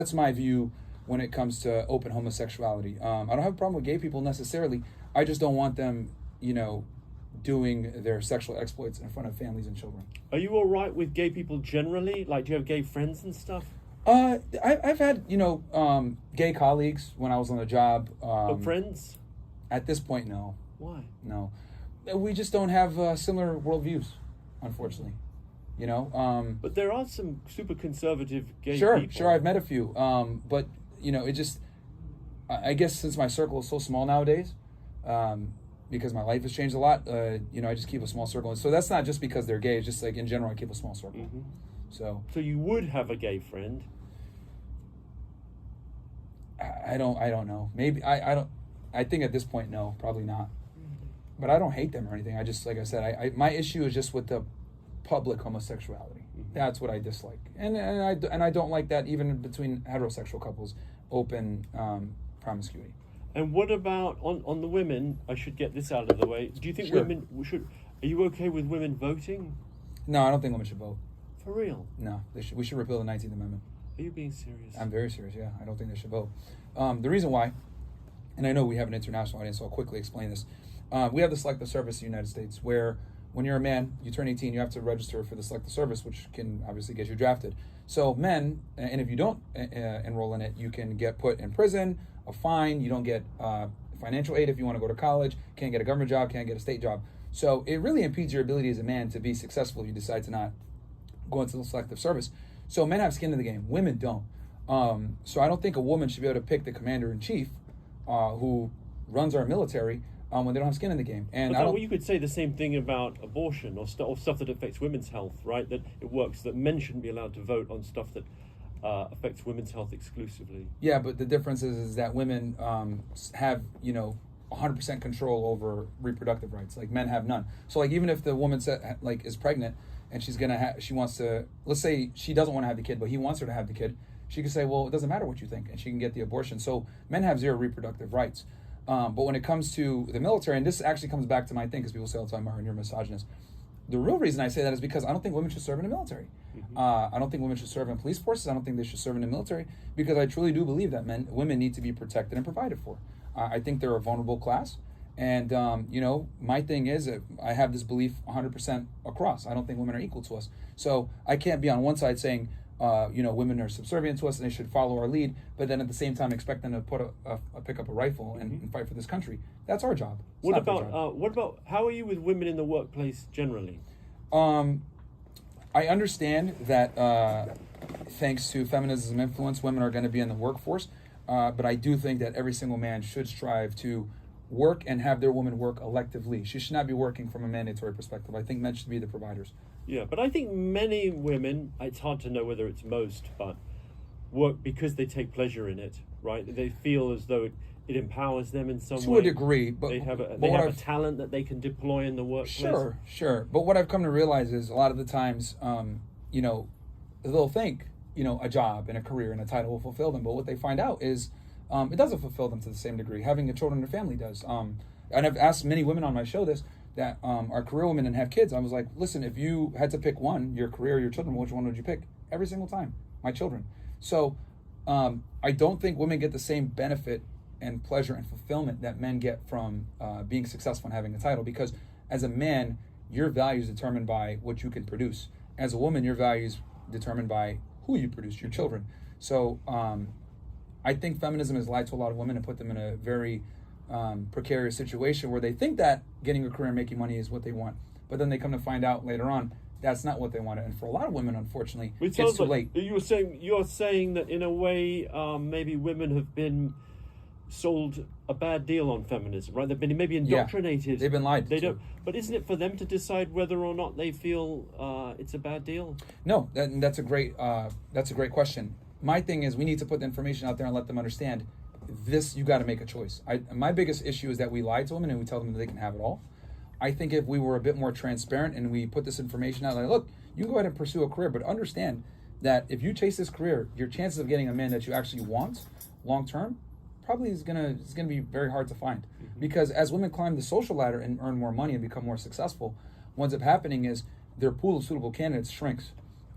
That's my view when it comes to open homosexuality. I don't have a problem with gay people necessarily. I just don't want them, doing their sexual exploits in front of families and children. Are you all right with gay people generally? Like, do you have gay friends and stuff? I've had, gay colleagues when I was on the job. But friends? At this point, no. Why? No. We just don't have similar worldviews, unfortunately. But there are some super conservative gay people. people. Sure, I've met a few. But, it just, I guess since my circle is so small nowadays, because my life has changed a lot, I just keep a small circle. And so that's not just because they're gay, it's just like in general, I keep a small circle. Mm-hmm. So you would have a gay friend? I don't know. Maybe, I think at this point, no, probably not. But I don't hate them or anything. I just, like I said, my issue is just with the public homosexuality. Mm-hmm. That's what I dislike, and I don't like that even between heterosexual couples, open promiscuity. And what about on the women? I should get this out of the way. Do you think women should? Are you okay with women voting? No, I don't think women should vote. For real? No, we should repeal the 19th Amendment. Are you being serious? I'm very serious. Yeah, I don't think they should vote. The reason why, and I know we have an international audience, so I'll quickly explain this. We have the Selective Service in the United States, where when you're a man, you turn 18, you have to register for the Selective Service, which can obviously get you drafted. So men, and if you don't enroll in it, you can get put in prison, a fine, you don't get financial aid if you want to go to college, can't get a government job, can't get a state job. So it really impedes your ability as a man to be successful if you decide to not go into the Selective Service. So men have skin in the game, women don't. So I don't think a woman should be able to pick the commander-in-chief who runs our military when they don't have skin in the game. And you could say the same thing about abortion or stuff that affects women's health, right? That it works, that men shouldn't be allowed to vote on stuff that affects women's health exclusively. Yeah, but the difference is that women have, 100% control over reproductive rights. Like men have none. So like even if the woman is pregnant and she wants to, let's say she doesn't want to have the kid, but he wants her to have the kid, she can say, well, it doesn't matter what you think, and she can get the abortion. So men have zero reproductive rights. But when it comes to the military, and this actually comes back to my thing, because people say all the time, Myron, you're a misogynist. The real reason I say that is because I don't think women should serve in the military. Mm-hmm. I don't think women should serve in police forces. I don't think they should serve in the military, because I truly do believe that women need to be protected and provided for. I think they're a vulnerable class. And, my thing is that I have this belief 100% across. I don't think women are equal to us. So I can't be on one side saying, women are subservient to us and they should follow our lead, but then at the same time expect them to pick up a rifle and fight for this country. That's our job. What about how are you with women in the workplace generally? I understand that thanks to feminism influence, women are going to be in the workforce, but I do think that every single man should strive to work and have their woman work electively. She should not be working from a mandatory perspective. I think men should be the providers. Yeah, but I think many women, it's hard to know whether it's most, but work because they take pleasure in it, right? They feel as though it empowers them in some way. To a degree, but they have a talent that they can deploy in the workplace. Sure. But what I've come to realize is a lot of the times, they'll think, a job and a career and a title will fulfill them. But what they find out is it doesn't fulfill them to the same degree. Having a children and a family does. And I've asked many women on my show this, that are career women and have kids. I was like, listen, if you had to pick one, your career, your children, which one would you pick? Every single time, my children. So I don't think women get the same benefit and pleasure and fulfillment that men get from being successful and having a title, because as a man, your value is determined by what you can produce. As a woman, your value is determined by who you produce, your children. So I think feminism has lied to a lot of women and put them in a very precarious situation where they think that getting a career and making money is what they want, but then they come to find out later on that's not what they wanted. And for a lot of women, unfortunately, it's too late. You're saying that in a way, maybe women have been sold a bad deal on feminism, right? They've been maybe indoctrinated. Yeah, they've been lied to. But isn't it for them to decide whether or not they feel it's a bad deal? No, that's a great question. My thing is we need to put the information out there and let them understand this. You got to make a choice. My biggest issue is that we lie to women and we tell them that they can have it all. I think if we were a bit more transparent and we put this information out, like, look, you can go ahead and pursue a career, but understand that if you chase this career, your chances of getting a man that you actually want long term probably is gonna be very hard to find. Mm-hmm. Because as women climb the social ladder and earn more money and become more successful, what ends up happening is their pool of suitable candidates shrinks.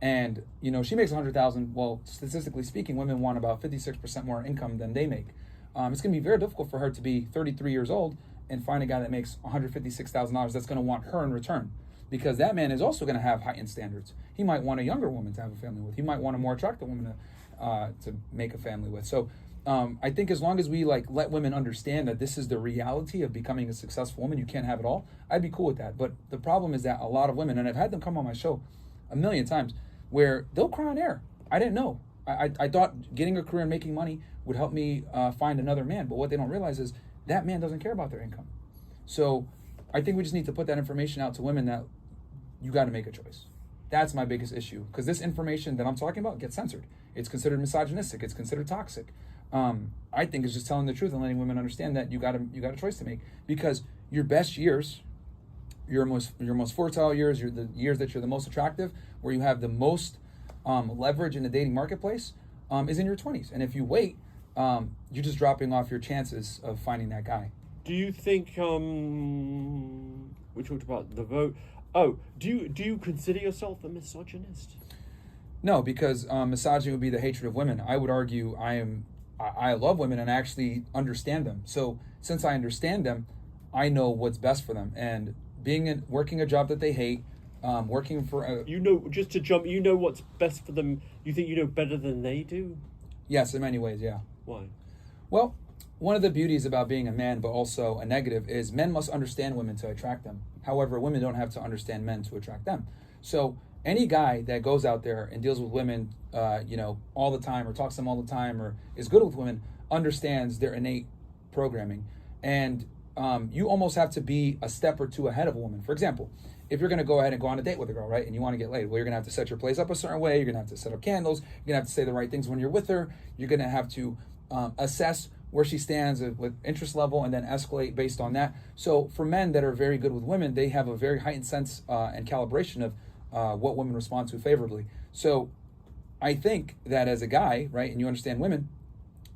and she makes 100,000. Well, statistically speaking, women want about 56% more income than they make. It's going to be very difficult for her to be 33 years old and find a guy that makes $156,000 that's going to want her in return, because that man is also going to have heightened standards. He might want a younger woman to have a family with. He might want a more attractive woman to make a family with. So I think as long as we let women understand that this is the reality of becoming a successful woman, you can't have it all, I'd be cool with that. But the problem is that a lot of women, and I've had them come on my show a million times, where they'll cry on air. I didn't know. I thought getting a career and making money would help me find another man. But what they don't realize is that man doesn't care about their income. So I think we just need to put that information out to women that you got to make a choice. That's my biggest issue, because this information that I'm talking about gets censored. It's considered misogynistic. It's considered toxic. I think it's just telling the truth and letting women understand that you got a choice to make, because your best years, your most fertile years, the years that you're the most attractive, where you have the most leverage in the dating marketplace, is in your 20s. And if you wait, you're just dropping off your chances of finding that guy. Do you think we talked about the vote? Oh, do you consider yourself a misogynist? No, because misogyny would be the hatred of women. I would argue I love women and I actually understand them. So since I understand them, I know what's best for them. And working a job that they hate, working for just to jump, what's best for them. You think you know better than they do? Yes, in many ways, yeah. Why? Well, one of the beauties about being a man, but also a negative, is men must understand women to attract them. However, women don't have to understand men to attract them. So any guy that goes out there and deals with women, all the time, or talks to them all the time, or is good with women, understands their innate programming. And you almost have to be a step or two ahead of a woman. For example, if you're going to go ahead and go on a date with a girl, right, and you want to get laid, well, you're going to have to set your place up a certain way. You're going to have to set up candles. You're going to have to say the right things when you're with her. You're going to have to assess where she stands with interest level and then escalate based on that. So for men that are very good with women, they have a very heightened sense and calibration of what women respond to favorably. So I think that as a guy, right, and you understand women,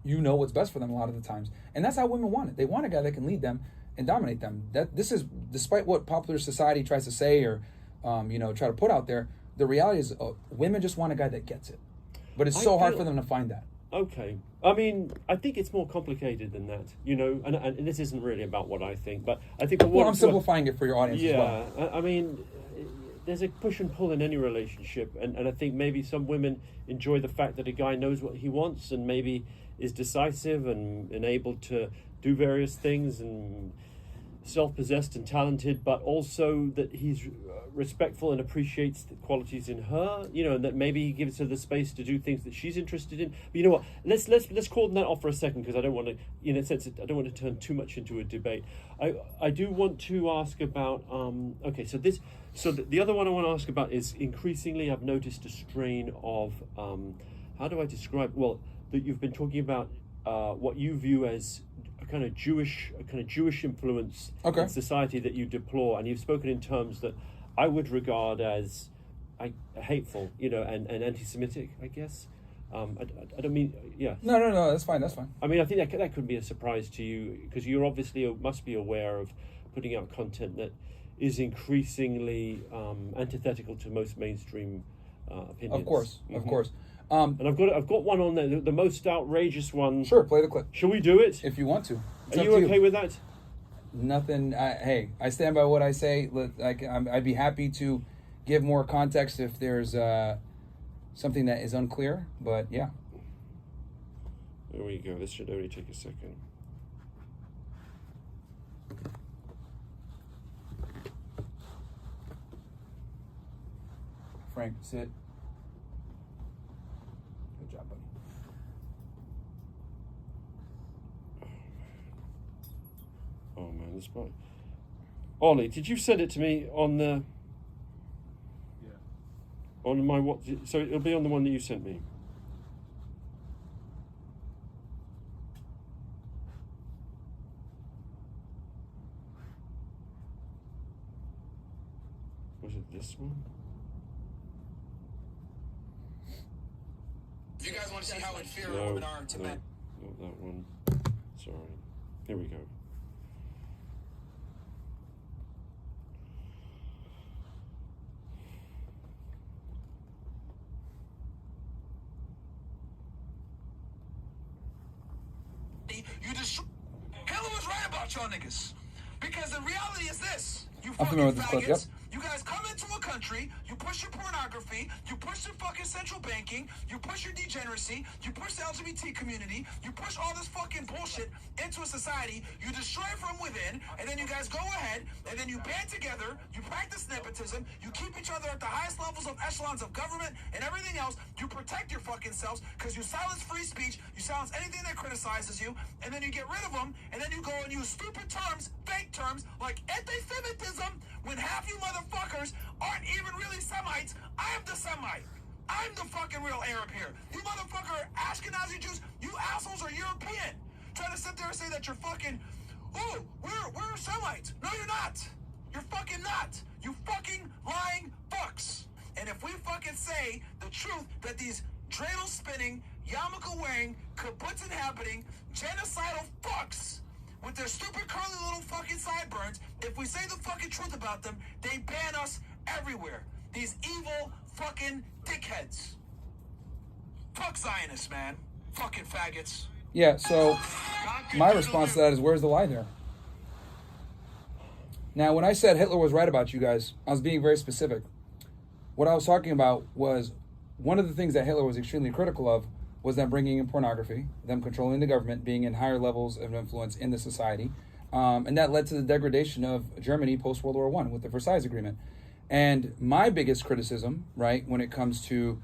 you know what's best for them a lot of the times. And that's how women want it. They want a guy that can lead them and dominate them. This is, despite what popular society tries to say or try to put out there, the reality is women just want a guy that gets it. But it's hard for them to find that. Okay. I mean, I think it's more complicated than that, and this isn't really about what I think, but I think... I'm simplifying it for your audience as well. Yeah, I mean, there's a push and pull in any relationship, and I think maybe some women enjoy the fact that a guy knows what he wants and maybe is decisive and able to do various things and self-possessed and talented, but also that he's respectful and appreciates the qualities in her, and that maybe he gives her the space to do things that she's interested in. But you know what? Let's call that off for a second, because I don't want to, in a sense, I don't want to turn too much into a debate. I do want to ask about the other one I want to ask about is, increasingly I've noticed a strain of how do I describe? Well, that you've been talking about what you view as a kind of Jewish influence in society that you deplore, and you've spoken in terms that I would regard as hateful, and anti-Semitic, I guess. I don't mean, yeah. No, that's fine. I mean, I think that could be a surprise to you, because you're obviously must be aware of putting out content that is increasingly antithetical to most mainstream opinions. Of course. And I've got one on there, the most outrageous one. Sure, play the clip. Shall we do it? If you want to. Are you okay with that? Nothing. Hey, I stand by what I say. I'd be happy to give more context if there's something that is unclear. But yeah. There we go. This should only take a second. Frank, sit. Good job, buddy. Oh man, this part. Ollie, did you send it to me on the? Yeah. On my what? So it'll be on the one that you sent me. Was it this one? If you guys want to see how inferior women are to men. Not that one. Sorry. Here we go. Hitler was right about y'all niggas. Because the reality is this. You I'm fucking familiar with this clip, faggots. yep. You guys come into a country, you push your pornography, you push your fucking central banking, you push your degeneracy, you push the LGBT community, you push all this fucking bullshit into a society, you destroy it from within, and then you guys go ahead, and then you band together, you practice nepotism, you keep each other at the highest levels of echelons of government and everything else, you protect your fucking selves, because you silence free speech, you silence anything that criticizes you, and then you get rid of them, and then you go and use stupid terms, fake terms, like anti-Semitism, when half you motherfuckers aren't even really Semites. I am the Semite. I'm the fucking real Arab here. You motherfucker Ashkenazi Jews, you assholes are European. Trying to sit there and say that you're fucking, oh, we're Semites. No, you're not. You're fucking not. You fucking lying fucks. And if we fucking say the truth that these dreidel spinning, yarmulke wearing, kibbutz inhabiting, genocidal fucks with their stupid curly little fucking sideburns, if we say the fucking truth about them, they ban us everywhere. These evil fucking dickheads. Fuck Zionists, man. Fucking faggots. Yeah, so my response to that is, where's the lie there? Now, when I said Hitler was right about you guys, I was being very specific. What I was talking about was one of the things that Hitler was extremely critical of was them bringing in pornography, them controlling the government, being in higher levels of influence in the society. And that led to the degradation of Germany post-World War I with the Versailles Agreement. And my biggest criticism, right, when it comes to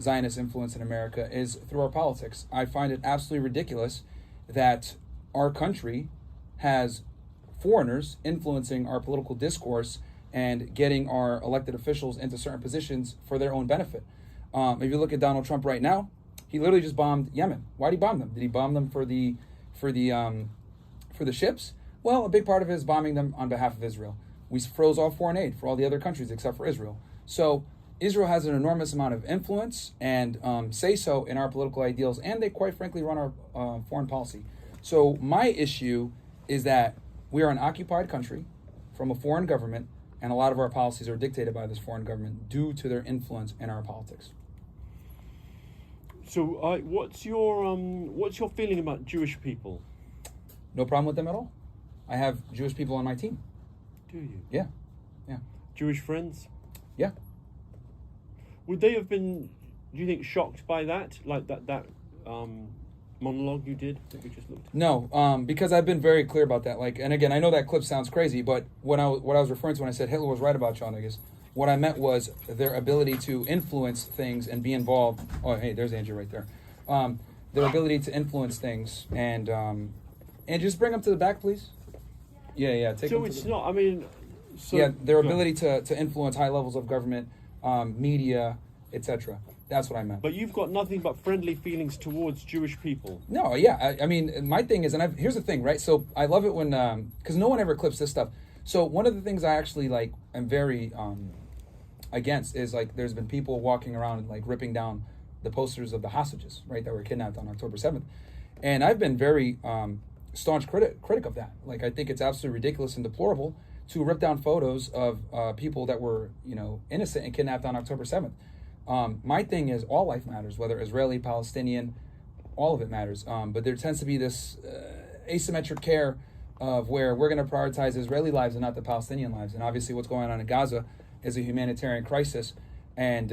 Zionist influence in America is through our politics. I find it absolutely ridiculous that our country has foreigners influencing our political discourse and getting our elected officials into certain positions for their own benefit. If you look at Donald Trump right now, he literally just bombed Yemen. Why did he bomb them? Did he bomb them for the ships? Well, a big part of it is bombing them on behalf of Israel. We froze all foreign aid for all the other countries except for Israel. So Israel has an enormous amount of influence and say-so in our political ideals, and they quite frankly run our foreign policy. So my issue is that we are an occupied country from a foreign government, and a lot of our policies are dictated by this foreign government due to their influence in our politics. So, what's your feeling about Jewish people? No problem with them at all. I have Jewish people on my team. Do you? Yeah. Jewish friends? Yeah. Would they have been, do you think, shocked by that? Like that monologue you did that we just looked at? No, because I've been very clear about that. Like, and again, I know that clip sounds crazy, but what I was referring to when I said Hitler was right about y'all niggas, what I meant was their ability to influence things and be involved. Oh, hey, there's Andrew right there. Their ability to influence things and just bring them to the back, please. Yeah. Take so them to it's the, not. I mean, so yeah, their ability to influence high levels of government, media, etc. That's what I meant. But you've got nothing but friendly feelings towards Jewish people. No, yeah. I mean, my thing is, and here's the thing, right? So I love it when, because no one ever clips this stuff. So one of the things I actually like, am very against is like, there's been people walking around and like ripping down the posters of the hostages, right, that were kidnapped on October 7th. And I've been very staunch critic of that. Like, I think it's absolutely ridiculous and deplorable to rip down photos of people that were, innocent and kidnapped on October 7th. My thing is all life matters, whether Israeli, Palestinian, all of it matters. But there tends to be this asymmetric care of where we're going to prioritize Israeli lives and not the Palestinian lives. And obviously what's going on in Gaza is a humanitarian crisis, and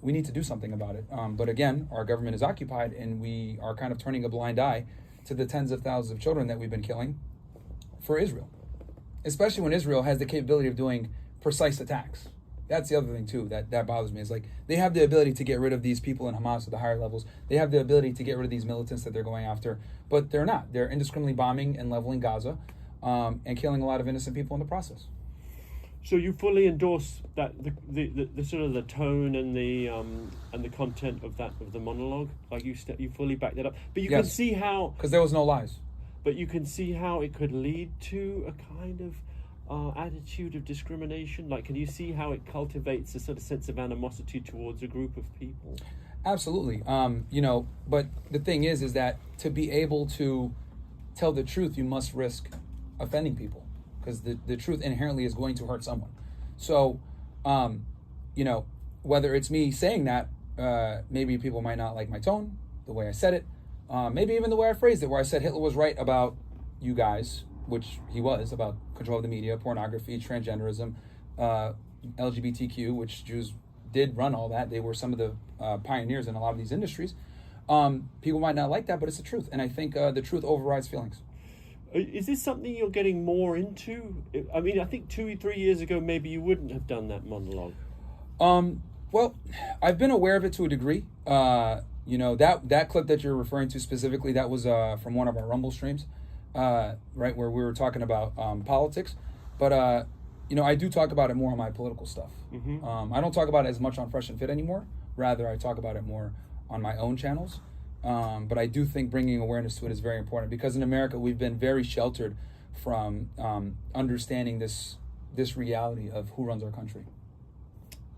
we need to do something about it. But again, our government is occupied, and we are kind of turning a blind eye to the tens of thousands of children that we've been killing for Israel, especially when Israel has the capability of doing precise attacks. That's the other thing too that bothers me, is like they have the ability to get rid of these people in Hamas at the higher levels. They have the ability to get rid of these militants that they're going after, but they're not. They're indiscriminately bombing and leveling Gaza and killing a lot of innocent people in the process. So you fully endorse that the sort of the tone and the content of the monologue, like you fully back that up. But you can see how, because there was no lies. But you can see how it could lead to a kind of attitude of discrimination. Like, can you see how it cultivates a sort of sense of animosity towards a group of people? Absolutely. But the thing is that to be able to tell the truth, you must risk offending people, because the truth inherently is going to hurt someone. So, whether it's me saying that, maybe people might not like my tone, the way I said it, maybe even the way I phrased it, where I said Hitler was right about you guys, which he was, about control of the media, pornography, transgenderism, LGBTQ, which Jews did run all that. They were some of the pioneers in a lot of these industries. People might not like that, but it's the truth. And I think the truth overrides feelings. Is this something you're getting more into? I mean, I think 2 or 3 years ago, maybe you wouldn't have done that monologue. Well, I've been aware of it to a degree. You know, that clip that you're referring to specifically, that was from one of our Rumble streams, right, where we were talking about politics. But, you know, I do talk about it more on my political stuff. I don't talk about it as much on Fresh and Fit anymore. Rather, I talk about it more on my own channels. But I do think bringing awareness to it is very important, because in America, we've been very sheltered from understanding this reality of who runs our country.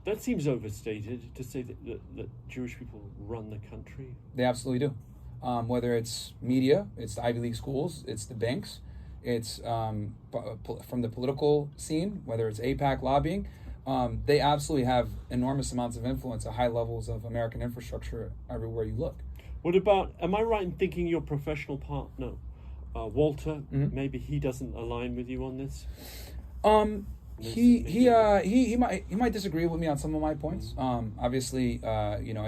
That seems overstated to say that Jewish people run the country. They absolutely do. Whether it's media, it's the Ivy League schools, it's the banks, it's from the political scene, whether it's AIPAC lobbying, they absolutely have enormous amounts of influence at high levels of American infrastructure everywhere you look. What about, am I right in thinking your professional partner, Walter, maybe he doesn't align with you on this? He might disagree with me on some of my points. Obviously, you know,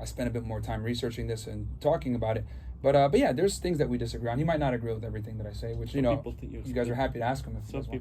I spent a bit more time researching this and talking about it. But yeah, there's things that we disagree on. He might not agree with everything that I say, which, you know, you guys are happy to ask him if you guys want.